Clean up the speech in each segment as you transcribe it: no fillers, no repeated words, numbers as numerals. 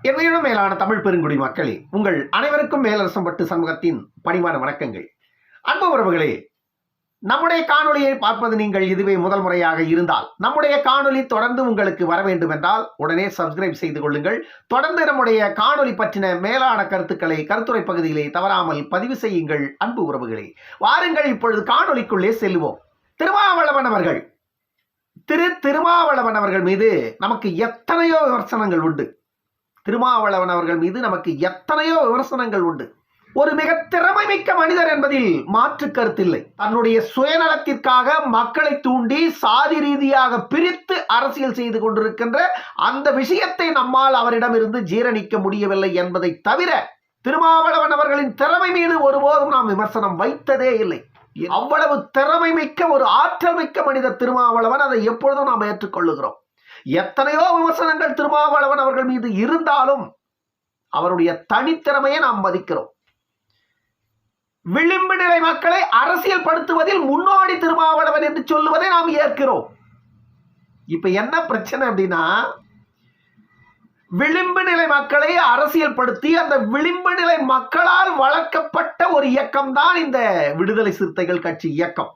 என்னையிடம் மேலான தமிழ் பெருங்குடி மக்களே, உங்கள் அனைவருக்கும் மேலரசம்பட்டு சமூகத்தின் பணிவான வணக்கங்கள். அன்பு உறவுகளே, நம்முடைய காணொலியை பார்ப்பது நீங்கள் இதுவே முதல் முறையாக இருந்தால் நம்முடைய காணொலி தொடர்ந்து உங்களுக்கு வர வேண்டும் என்றால் உடனே சப்ஸ்கிரைப் செய்து கொள்ளுங்கள். தொடர்ந்து நம்முடைய காணொலி பற்றின மேலான கருத்துக்களை கருத்துரை பகுதியிலே தவறாமல் பதிவு செய்யுங்கள். அன்பு உறவுகளே, வாருங்கள் இப்பொழுது காணொலிக்குள்ளே செல்லுவோம். திருமாவளவன் அவர்கள் மீது நமக்கு எத்தனையோ விமர்சனங்கள் உண்டு. திருமாவளவன் அவர்கள் மீது நமக்கு எத்தனையோ விமர்சனங்கள் உண்டு. ஒரு மிக திறமை மிக்க மனிதர் என்பதில் மாற்று கருத்தில்லை. தன்னுடைய சுயநலத்திற்காக மக்களை தூண்டி சாதி ரீதியாக பிரித்து அரசியல் செய்து கொண்டிருக்கின்ற அந்த விஷயத்தை நம்மால் அவரிடமிருந்து ஜீரணிக்க முடியவில்லை என்பதை தவிர திருமாவளவன் அவர்களின் திறமை மீது ஒருபோதும் நாம் விமர்சனம் வைத்ததே இல்லை. அவ்வளவு திறமை மிக்க ஒரு ஆற்றல் மிக்க மனிதர் திருமாவளவன். அதை எப்பொழுதும் நாம் ஏற்றுக்கொள்ளுகிறோம். எத்தனையோ விமர்சனங்கள் திருமாவளவன் அவர்கள் மீது இருந்தாலும் அவருடைய தனித்திறமையை நாம் மதிக்கிறோம். விளிம்பு நிலை மக்களை அரசியல் படுத்துவதில் முன்னோடி திருமாவளவன் என்று சொல்லுவதை நாம் ஏற்கிறோம். இப்ப என்ன பிரச்சனை அப்படின்னா, விளிம்பு நிலை மக்களை அரசியல் படுத்தி அந்த விளிம்பு நிலை மக்களால் வளர்க்கப்பட்ட ஒரு இயக்கம் தான் இந்த விடுதலை சிறுத்தைகள் கட்சி இயக்கம்.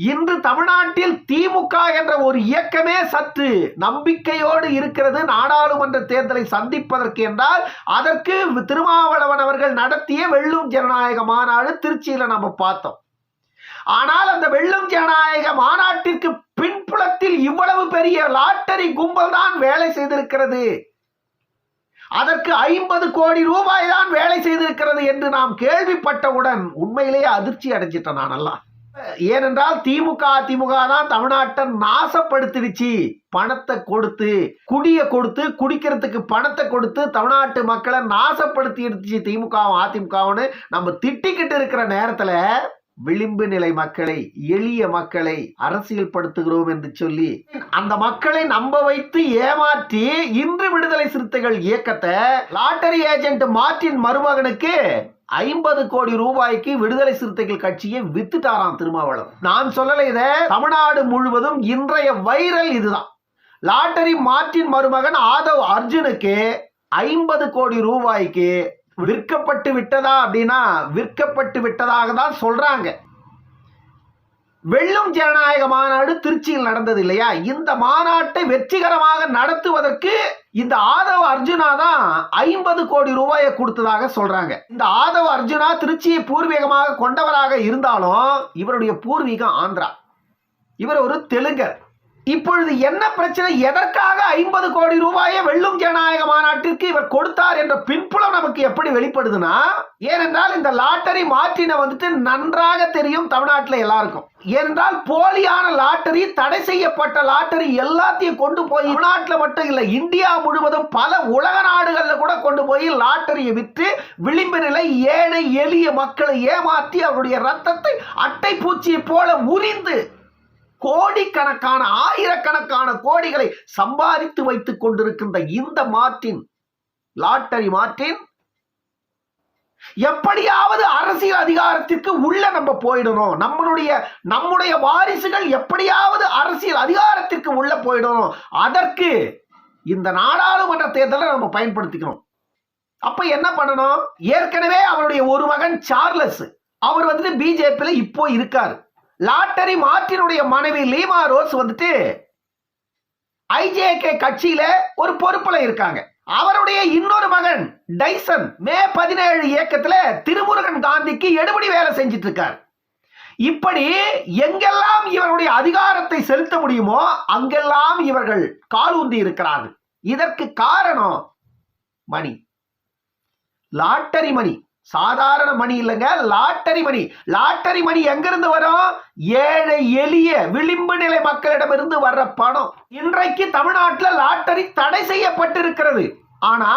இன்று தமிழ்நாட்டில் திமுக என்ற ஒரு இயக்கமே சற்று நம்பிக்கையோடு இருக்கிறது நாடாளுமன்ற தேர்தலை சந்திப்பதற்கு என்றால் அதற்கு திருமாவளவன் அவர்கள் நடத்திய வெல்லும் ஜனநாயக மாநாடு திருச்சியில நம்ம பார்த்தோம். ஆனால் அந்த வெல்லும் ஜனநாயக மாநாட்டிற்கு பின்புலத்தில் இவ்வளவு பெரிய லாட்டரி கும்பல் தான் வேலை செய்திருக்கிறது, அதற்கு 50 கோடி ரூபாய் தான் வேலை செய்திருக்கிறது என்று நாம் கேள்விப்பட்டவுடன் உண்மையிலேயே அதிர்ச்சி அடைஞ்சிட்டேன் நான் எல்லாம். ஏனென்றால் திமுக தான் தமிழ்நாட்டை நாசப்படுத்திடுச்சு. பணத்தை கொடுத்து, குடியை கொடுத்து, குடிக்கிறதுக்கு பணத்தை கொடுத்து தமிழ்நாட்டு மக்களை நாசப்படுத்திடுச்சு திமுகவும் அதிமுகவுன்னு நம்ம திட்டிக்கிட்டு இருக்கிற நேரத்துல விளிம்பு நிலை மக்களை, எளிய மக்களை அரசியல் படுத்துகிறோம் என்று சொல்லி அந்த மக்களை நம்ப வைத்து ஏமாற்றி இன்று விடுதலை சிறுத்தைகள் இயக்கத்தை லாட்டரி ஏஜென்ட் மார்ட்டின் மருமகனுக்கு 50 கோடி ரூபாய்க்கு விடுதலை சிறுத்தைகள் கட்சியை வித்துட்டாராம் திருமாவளவன். நான் சொல்லல, இத தமிழ்நாடு முழுவதும் இன்றைய வைரல் இதுதான். லாட்டரி மார்ட்டின் மருமகன் ஆதவ் அர்ஜுனுக்கு 50 கோடி ரூபாய்க்கு விற்கப்பட்டு விட்டதா அப்படின்னா விற்கப்பட்டு விட்டதாக தான் சொல்றாங்க. வெல்லும் ஜனநாயக மாநாடு திருச்சியில் நடந்தது இல்லையா? இந்த மாநாட்டை வெற்றிகரமாக நடத்துவதற்கு இந்த ஆதவ அர்ஜுனா தான் 50 கோடி ரூபாயை கொடுத்ததாக சொல்றாங்க. இந்த ஆதவ அர்ஜுனா திருச்சியை பூர்வீகமாக கொண்டவராக இருந்தாலும் இவருடைய பூர்வீகம் ஆந்திரா. இவர் ஒரு தெலுங்கர். இப்பொழுது என்ன பிரச்சனை? எதற்காக 50 கோடி ரூபாயை வெல்லும் ஜனநாயக மாநாட்டிற்கு இவர் கொடுத்தார் என்ற பின்புலம் நமக்கு எப்படி வெளிப்படுதுன்னா, ஏனென்றால் இந்த லாட்டரி மார்ட்டினை நன்றாக தெரியும் தமிழ்நாட்டில் எல்லாருக்கும். ஏனென்றால் போலியான லாட்டரி, தடை செய்யப்பட்ட லாட்டரி எல்லாத்தையும் கொண்டு போய் தமிழ்நாட்டில் மட்டும் இல்லை, இந்தியா முழுவதும் பல உலக நாடுகளில் கூட கொண்டு போய் லாட்டரியை விற்று விளிம்பு நிலை ஏழை எளிய மக்களை ஏமாற்றி அவருடைய ரத்தத்தை அட்டை பூச்சியை போல உரிந்து கோடிக்கணக்கான ஆயிரக்கணக்கான கோடிகளை சம்பாதித்து வைத்துக் கொண்டிருக்கின்ற இந்த மார்ட்டின், லாட்டரி மார்ட்டின் எப்படியாவது அரசியல் அதிகாரத்திற்கு உள்ள நம்ம போயிடணும், நம்முடைய வாரிசுகள் எப்படியாவது அரசியல் அதிகாரத்திற்கு உள்ள போயிடணும், அதற்கு இந்த நாடாளுமன்ற தேர்தலை நம்ம பயன்படுத்திக்கணும். அப்ப என்ன பண்ணணும்? ஏற்கனவே அவருடைய ஒரு மகன் சார்லஸ், அவர் பிஜேபியில இப்போ இருக்காரு. லாட்டரி மார்ட்டினுடைய மனைவி லீமா ரோஸ் ஐஜேகே கட்சியில ஒரு பொறுப்புல இருக்காங்க. அவருடைய இன்னொரு மகன் டைசன் மே 17 இயக்கத்துல திருமுருகன் காந்திக்கு எடுபடி வேலை செஞ்சிட்டு இருக்கார். இப்படி எங்கெல்லாம் இவருடைய அதிகாரத்தை செலுத்த முடியுமோ அங்கெல்லாம் இவர்கள் காலூன்றி இருக்கிறார்கள். இதற்கு காரணம் மணி, லாட்டரி மணி. சாதாரண மணி இல்லைங்க, லாட்டரி மணி. லாட்டரி மணி எங்கிருந்து வரும்? ஏழை எளிய விளிம்பு நிலை மக்களிடமிருந்து வர்ற பணம். இன்றைக்கு தமிழ்நாட்டில் லாட்டரி தடை செய்யப்பட்டிருக்கிறது, ஆனா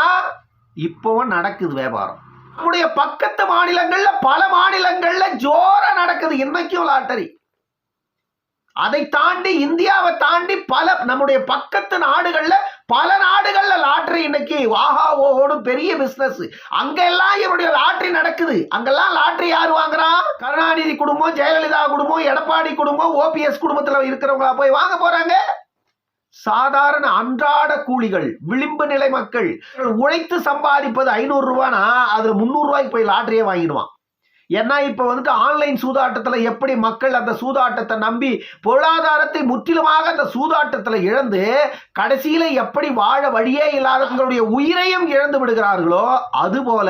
இப்பவும் நடக்குது வியாபாரம். நம்முடைய பக்கத்து மாநிலங்கள்ல, பல மாநிலங்கள்ல ஜோர நடக்குது இன்னைக்கும் லாட்டரி. அதை தாண்டி இந்தியாவை தாண்டி பல நம்முடைய பக்கத்து நாடுகள்ல, பல நாடுகள்ல லாட்டரி இன்னைக்கு வாஹா ஓடு பெரிய பிசினஸ். அங்கெல்லாம் இவருடைய லாட்டரி நடக்குது. அங்கெல்லாம் லாட்டரி யார் வாங்குறா? கருணாநிதி குடும்பம், ஜெயலலிதா குடும்பம், எடப்பாடி குடும்பம், ஓபிஎஸ் குடும்பத்துல இருக்கிறவங்களா போய் வாங்க போறாங்க. சாதாரண அன்றாட கூலிகள், விளிம்பு நிலை மக்கள் உழைத்து சம்பாதிப்பது 500 ரூபானா அதுல 300 ரூபாய்க்கு போய் லாட்டரியே வாங்கிடுவான். ஏன்னா இப்ப வந்துட்டு ஆன்லைன் சூதாட்டத்துல எப்படி மக்கள் அந்த சூதாட்டத்தை நம்பி பொருளாதாரத்தை முற்றிலுமாக அந்த சூதாட்டத்துல இழந்து கடைசியில எப்படி வாழ வழியே இல்லாதவங்களுடைய உயிரையும் இழந்து விடுகிறார்களோ, அதுபோல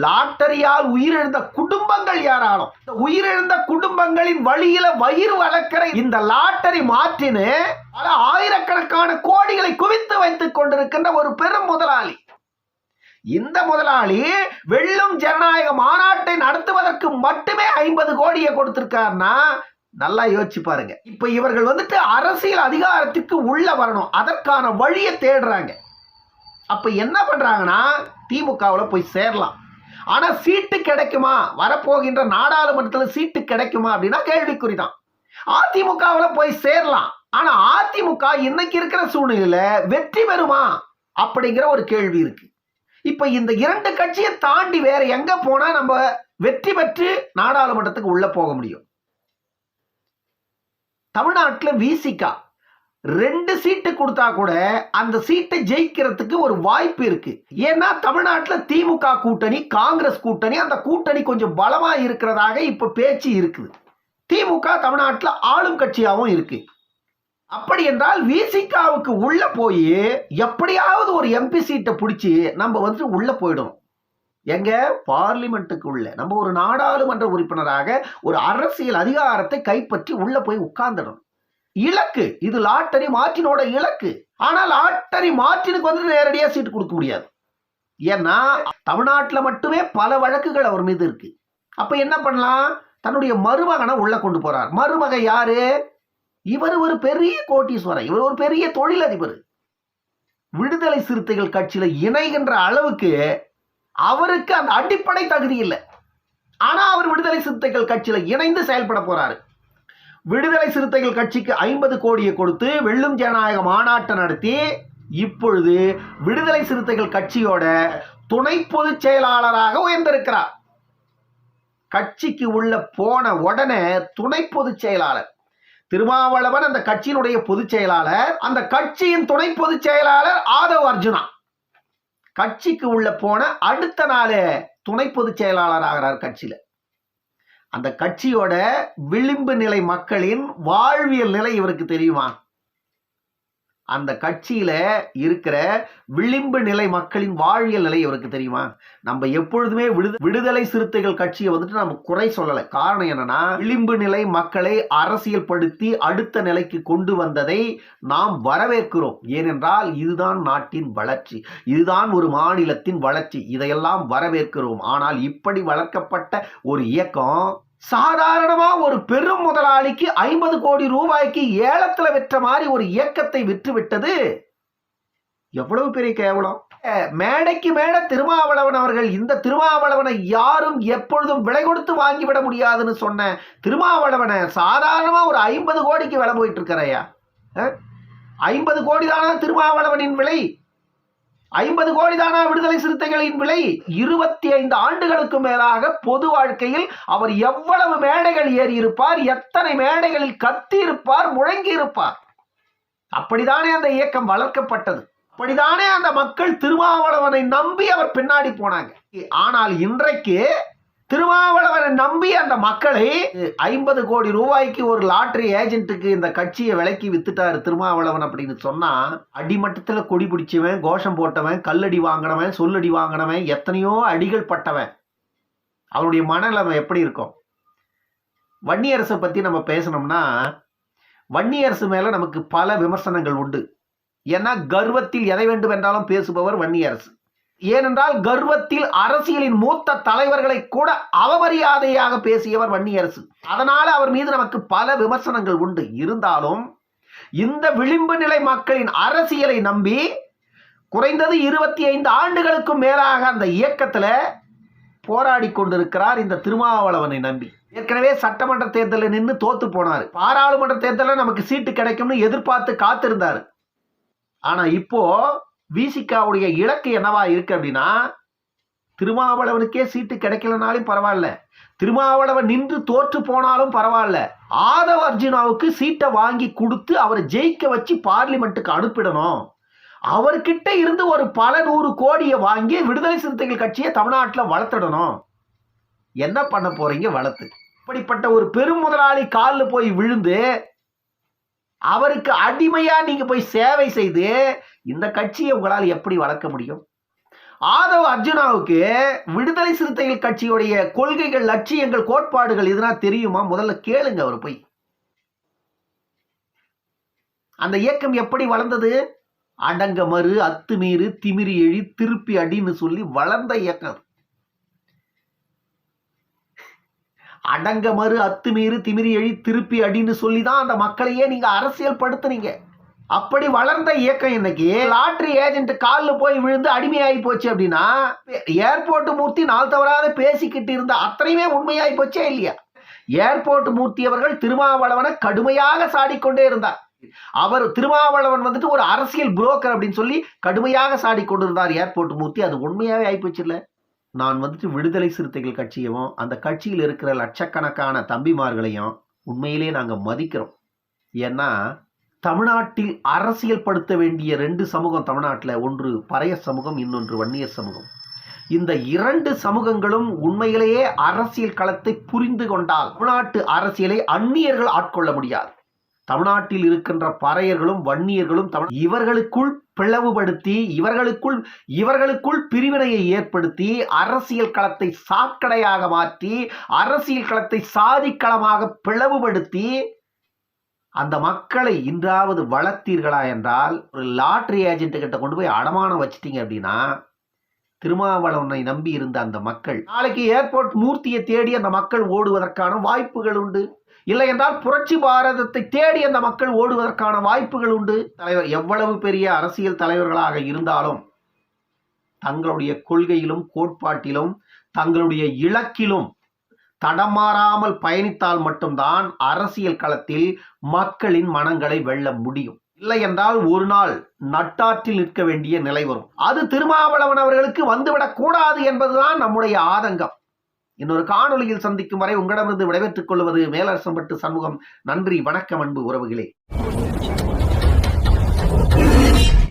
லாட்டரியால் உயிரிழந்த குடும்பங்கள் யாராலும் உயிரிழந்த குடும்பங்களின் வழியில வயிறு வளர்க்கிற இந்த லாட்டரி மாற்றினு பல ஆயிரக்கணக்கான கோடிகளை குவித்து வைத்துக் கொண்டிருக்கின்ற ஒரு பெரும் முதலாளி. இந்த முதலாளி வெல்லும் ஜனநாயக மாநாட்டை நடத்துவதற்கு மட்டுமே 50 கோடியை கொடுத்திருக்காருன்னா நல்லா யோசிச்சு பாருங்க. இப்ப இவர்கள் வந்துட்டு அரசியல் அதிகாரத்துக்கு உள்ள வரணும், அதற்கான வழியை தேடுறாங்க. அப்ப என்ன பண்றாங்கன்னா திமுகவில் போய் சேரலாம். ஆனா சீட்டு கிடைக்குமா, வரப்போகின்ற நாடாளுமன்றத்தில் சீட்டு கிடைக்குமா அப்படின்னா கேள்விக்குறிதான். அதிமுகவில் போய் சேரலாம், ஆனா அதிமுக இன்னைக்கு இருக்கிற சூழ்நிலையில வெற்றி பெறுமா அப்படிங்கிற ஒரு கேள்வி இருக்கு. இப்ப இந்த 2 கட்சியை தாண்டி வேற எங்க போனா நம்ம வெற்றி பெற்று நாடாளுமன்றத்துக்கு உள்ள போக முடியும்? தமிழ்நாட்டில் விசிகா 2 சீட்டு கொடுத்தா கூட அந்த சீட்டை ஜெயிக்கிறதுக்கு ஒரு வாய்ப்பு இருக்கு. ஏன்னா தமிழ்நாட்டில் திமுக கூட்டணி, காங்கிரஸ் கூட்டணி, அந்த கூட்டணி கொஞ்சம் பலமா இருக்கிறதாக இப்ப பேச்சு இருக்குது. திமுக தமிழ்நாட்டில் ஆளும் கட்சியாகவும் இருக்கு. அப்படி என்றால் விசிகாவுக்கு உள்ள போய் எப்படியாவது ஒரு எம்பி சீட்டை பிடிச்சி நம்ம வந்து உள்ள போயிடணும். எங்க பார்லிமெண்ட்டுக்கு உள்ள நம்ம ஒரு நாடாளுமன்ற உறுப்பினராக ஒரு அரசியல் அதிகாரத்தை கைப்பற்றி உள்ள போய் உட்கார்ந்துடணும். இலக்கு இது லாட்டரி மார்ட்டினோட இலக்கு. ஆனால் லாட்டரி மார்ட்டினுக்கு வந்து நேரடியாக சீட்டு கொடுக்க முடியாது. ஏன்னா தமிழ்நாட்டில் மட்டுமே பல வழக்குகள் அவர் மீது இருக்கு. அப்ப என்ன பண்ணலாம், தன்னுடைய மருமகனை உள்ள கொண்டு போறார். மருமக யாரு? இவர் ஒரு பெரிய கோட்டீஸ்வரன், இவர் ஒரு பெரிய தொழிலதிபர். விடுதலை சிறுத்தைகள் கட்சியில இணைகின்ற அளவுக்கு அவருக்கு அந்த அடிப்படை தகுதி இல்லை. ஆனா அவர் விடுதலை சிறுத்தைகள் கட்சியில இணைந்து செயல்பட போறாரு. விடுதலை சிறுத்தைகள் கட்சிக்கு 50 கோடியை கொடுத்து வெல்லும் ஜனநாயக மாநாட்டை நடத்தி இப்பொழுது விடுதலை சிறுத்தைகள் கட்சியோட துணை பொதுச் செயலாளராக உயர்ந்திருக்கிறார். கட்சிக்கு உள்ள போன உடனே துணை பொதுச் செயலாளர் திருமாவளவன் அந்த கட்சியினுடைய பொதுச் செயலாளர், அந்த கட்சியின் துணை பொதுச் செயலாளர் ஆதவ் அர்ஜுனா கட்சிக்கு உள்ள போன அடுத்த நாளே துணை பொதுச் செயலாளர் ஆகிறார் கட்சியில. அந்த கட்சியோட விளிம்பு நிலை மக்களின் வாழ்வியல் நிலை இவருக்கு தெரியுமா? அந்த கட்சியில இருக்கிற விளிம்பு நிலை மக்களின் வாழ்வியல் நிலை இவருக்கு தெரியுமா? நம்ம எப்பொழுதுமே விடுதலை சிறுத்தைகள் கட்சியை வந்துட்டு நம்ம குறை சொல்லலை. காரணம் என்னன்னா, விளிம்பு நிலை மக்களை அரசியல் படுத்தி அடுத்த நிலைக்கு கொண்டு வந்ததை நாம் வரவேற்கிறோம். ஏனென்றால் இதுதான் நாட்டின் வளர்ச்சி, இதுதான் ஒரு மாநிலத்தின் வளர்ச்சி, இதையெல்லாம் வரவேற்கிறோம். ஆனால் இப்படி வளர்க்கப்பட்ட ஒரு இயக்கம் சாதாரணமா ஒரு பெரும் முதலாளிக்கு 50 கோடி ரூபாய்க்கு ஏலத்துல விற்ற மாதிரி ஒரு இயக்கத்தை விற்று விட்டது எவ்வளவு பெரிய கேவலம். மேடைக்கு மேட திருமாவளவன் அவர்கள், இந்த திருமாவளவனை யாரும் எப்பொழுதும் விலை கொடுத்து வாங்கிவிட முடியாதுன்னு சொன்ன திருமாவளவனை சாதாரணமா ஒரு 50 கோடிக்கு விலை போயிட்டு இருக்கிறையா? 50 கோடி தானா திருமாவளவனின் விலை? 50 கோடி தானா விடுதலை சிறுத்தைகளின் விலை? 25 ஆண்டுகளுக்கு மேலாக பொது வாழ்க்கையில் அவர் எவ்வளவு மேடைகள் ஏறி இருப்பார், எத்தனை மேடைகளில் கத்தி இருப்பார், முழங்கி இருப்பார். அப்படித்தானே அந்த இயக்கம் வளர்க்கப்பட்டது. அப்படித்தானே அந்த மக்கள் திருமாவளவனை நம்பி அவர் பின்னாடி போனாங்க. ஆனால் இன்றைக்கு திருமாவளவனை நம்பி அந்த மக்களை 50 கோடி ரூபாய்க்கு ஒரு லாட்டரி ஏஜென்ட்டுக்கு இந்த கட்சியை விலைக்கு வித்துட்டாரு திருமாவளவன் அப்படின்னு சொன்னா, அடிமட்டத்துல கொடி பிடிச்சவன், கோஷம் போட்டவன், கல்லடி வாங்கினவன், சொல்லடி வாங்கினவன், எத்தனையோ அடிகள் பட்டவன், அவருடைய மனநிலைமை எப்படி இருக்கும்? வன்னியரசை பத்தி நம்ம பேசணும்னா, வன்னியரசு மேல நமக்கு பல விமர்சனங்கள் உண்டு. ஏன்னா கர்வத்தில் எதை வேண்டும் என்றாலும் பேசுபவர் வன்னியரசு. ஏனென்றால் கர்வத்தில் அரசியலின் மூத்த தலைவர்களை கூட அவமரியாதையாக பேசியவர் வன்னியரசு. அதனால அவர் மீது நமக்கு பல விமர்சனங்கள் உண்டு. இருந்தாலும் இந்த விளிம்பு நிலை மக்களின் அரசியலை நம்பி குறைந்தது 25 ஆண்டுகளுக்கும் மேலாக அந்த இயக்கத்துல போராடி கொண்டிருக்கிறார் இந்த திருமாவளவனை நம்பி. ஏற்கனவே சட்டமன்ற தேர்தலில் நின்று தோத்து போனார். பாராளுமன்ற தேர்தலில் நமக்கு சீட்டு கிடைக்கும்னு எதிர்பார்த்து காத்திருந்தார். ஆனா இப்போ விசிகாவுடைய இலக்கு என்னவா இருக்கு அப்படின்னா, திருமாவளவனுக்கே சீட்டு கிடைக்கலனாலும் பரவாயில்ல, திருமாவளவன் நின்று தோற்று போனாலும் பரவாயில்ல, ஆதவ அர்ஜுனாவுக்கு சீட்டை வாங்கி கொடுத்து அவரை ஜெயிக்க வச்சு பார்லிமெண்ட்டுக்கு அனுப்பிடணும். அவர்கிட்ட இருந்து ஒரு பல 100 கோடியை வாங்கி விடுதலை சிறுத்தைகள் கட்சியை தமிழ்நாட்டில் வளர்த்திடணும். என்ன பண்ண போறீங்க வளர்த்து? இப்படிப்பட்ட ஒரு பெரும் முதலாளி காலில் போய் விழுந்து அவருக்கு அடிமையா நீங்க போய் சேவை செய்து இந்த கட்சியை உங்களால் எப்படி வளர்க்க முடியும்? ஆதவ அர்ஜுனாவுக்கு விடுதலை சிறுத்தைகள் கட்சியுடைய கொள்கைகள், லட்சியங்கள், கோட்பாடுகள் எதுனா தெரியுமா? முதல்ல கேளுங்க அவர் போய். அந்த இயக்கம் எப்படி வளர்ந்தது? அடங்க மறு, அத்துமீறு, திமிரி எழி, திருப்பி அடின்னு சொல்லி வளர்ந்த இயக்கம். அடங்க மறு, அத்துமீறு, திமிரி எழி, திருப்பி அடின்னு சொல்லி தான் அந்த மக்களையே நீங்க அரசியல் படுத்துனீங்க. அப்படி வளர்ந்த இயக்கம் இன்னைக்கு லாட்டரி ஏஜென்ட் காலில் போய் விழுந்து அடிமையாகி போச்சு அப்படின்னா, ஏர்போர்ட் மூர்த்தி நாள் தவறாத பேசிக்கிட்டு இருந்த அத்தனையுமே உண்மையாகி போச்சே இல்லையா? ஏர்போர்ட் மூர்த்தி அவர்கள் திருமாவளவனை கடுமையாக சாடிக்கொண்டே இருந்தார். அவர் திருமாவளவன் வந்துட்டு ஒரு அரசியல் புரோக்கர் அப்படின்னு சொல்லி கடுமையாக சாடிக்கொண்டிருந்தார் ஏர்போர்ட் மூர்த்தி. அது உண்மையாவே ஆயிப்போச்சு இல்ல? நான் வந்துட்டு விடுதலை சிறுத்தைகள் கட்சியவும் அந்த கட்சியில் இருக்கிற லட்சக்கணக்கான தம்பிமார்களையும் உண்மையிலே நாங்கள் மதிக்கிறோம். ஏன்னா தமிழ்நாட்டில் அரசியல் படுத்த வேண்டிய 2 சமூகம் தமிழ்நாட்டில், ஒன்று பறைய சமூகம், இன்னொன்று வன்னியர் சமூகம். இந்த 2 சமூகங்களும் உண்மையிலேயே அரசியல் களத்தை புரிந்து கொண்டால் தமிழ்நாட்டு அரசியலை அந்நியர்கள் ஆட்கொள்ள முடியாது. தமிழ்நாட்டில் இருக்கின்ற பறையர்களும் வன்னியர்களும் இவர்களுக்குள் பிளவுபடுத்தி இவர்களுக்குள் பிரிவினையை ஏற்படுத்தி அரசியல் களத்தை சாக்கடையாக மாற்றி அரசியல் களத்தை சாதிக்களமாக பிளவுபடுத்தி அந்த மக்களை இன்றாவது வளர்த்தீர்களா என்றால், ஒரு லாட்டரி ஏஜென்ட் கிட்ட கொண்டு போய் அடமானம் வச்சிட்டீங்க அப்படின்னா திருமாவளவனை நம்பி இருந்த அந்த மக்கள் நாளைக்கு ஏர்போர்ட் மூர்த்தியை தேடி அந்த மக்கள் ஓடுவதற்கான வாய்ப்புகள் உண்டு. இல்லை என்றால் புரட்சி பாரதத்தை தேடி அந்த மக்கள் ஓடுவதற்கான வாய்ப்புகள் உண்டு. தலைவர் எவ்வளவு பெரிய அரசியல் தலைவர்களாக இருந்தாலும் தங்களுடைய கொள்கையிலும் கோட்பாட்டிலும் தங்களுடைய இலக்கிலும் தடமாறாமல் பயணித்தால் மட்டும்தான் அரசியல் களத்தில் மக்களின் மனங்களை வெல்ல முடியும். இல்லை என்றால் ஒரு நாள் நட்டாற்றில் நிற்க வேண்டிய நிலை வரும். அது திருமாவளவன் அவர்களுக்கு வந்துவிடக் கூடாது என்பதுதான் நம்முடைய ஆதங்கம். இன்னொரு காணொளியில் சந்திக்கும் வரை உங்களிடமிருந்து விடைபெற்றுக் கொள்வது மேலரசம்பட்டு சண்முகம். நன்றி, வணக்கம் அன்பு உறவுகளே.